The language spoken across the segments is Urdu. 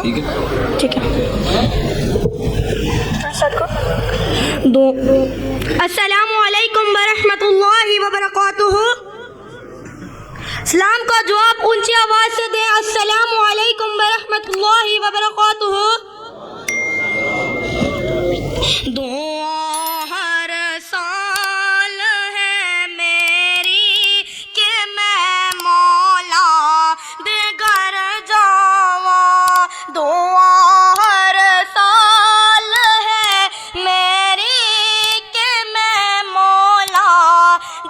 ٹھیک ہے ٹھیک ہے. السلام علیکم ورحمۃ اللہ وبرکاتہ. سلام کا جواب اونچی آواز سے دیں. السلام علیکم ورحمۃ اللہ وبرکاتہ. دعا ہر سال ہے میری کہ میں مولا دے گھر جاواں. دعا ہر سال ہے میری کہ میں مولا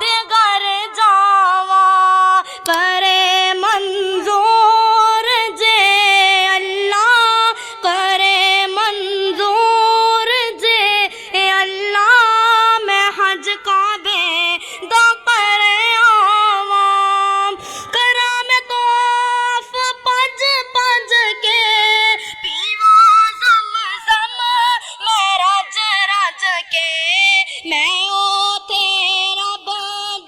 دے گھر جاواں. کرے منظور جے اللہ، کرے منظور جے اللہ، میں حج کعبے دا کرے آواں. کرا میں طواف پج پج کے پیواں زمزم میں رج رج کے. میں اوتھے رب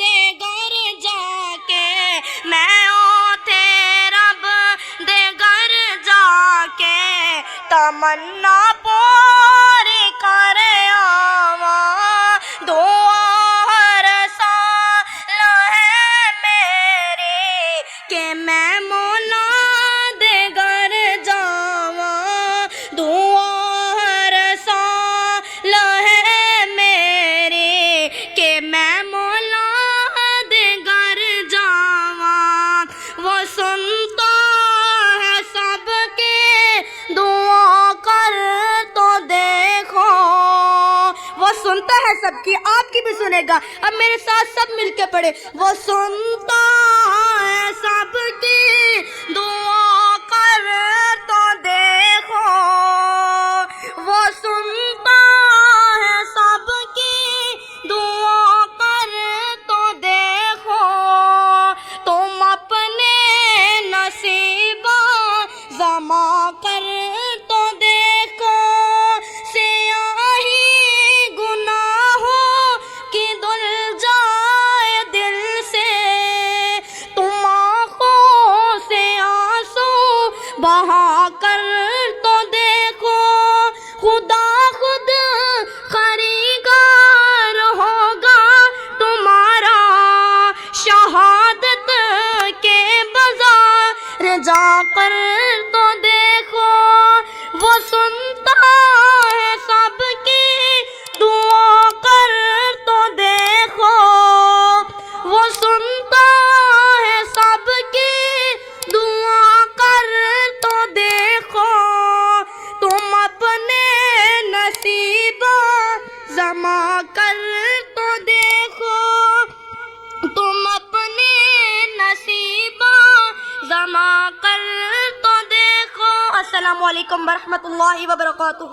دے گھر جا کے، میں اوتھے رب دے گھر جا کے تمنا پوری کرے آواں. دعا ہر سال ہے میری کہ میں مولا دے گھر جاواں. دعا ہر سال ہے میری کہ میں مولا دے گھر جاواں. وہ سنتا ہے سب کے دعا کر تو دیکھو. وہ سنتا ہے سب کی، آپ کی بھی سنے گا. اب میرے ساتھ سب مل کے پڑھے. وہ سنتا ہے سب کی دعا کر تو دیکھو. وہ سنتا ہے سب کی دعا کر تو دیکھو. تم اپنے نصیباں جمع کر تو دیکھو. سیاہی گناہوں کی دھل جائے دل سے. تم آنکھوں سے آنسو بہا کر تو دیکھو. خدا خود خریدار ہوگا تمہارا شہادت کے بازار جا کر تو دیکھو. وہ سنتا ہے سب کی دعا کر تو دیکھو. وہ سنتا ہے سب کی دعا کر تو دیکھو. تم اپنے نصیب جمع کر تو دیکھو. تم اپنے نصیب جمع کر تو دیکھو. السلام علیکم ورحمۃ اللہ وبرکاتہ.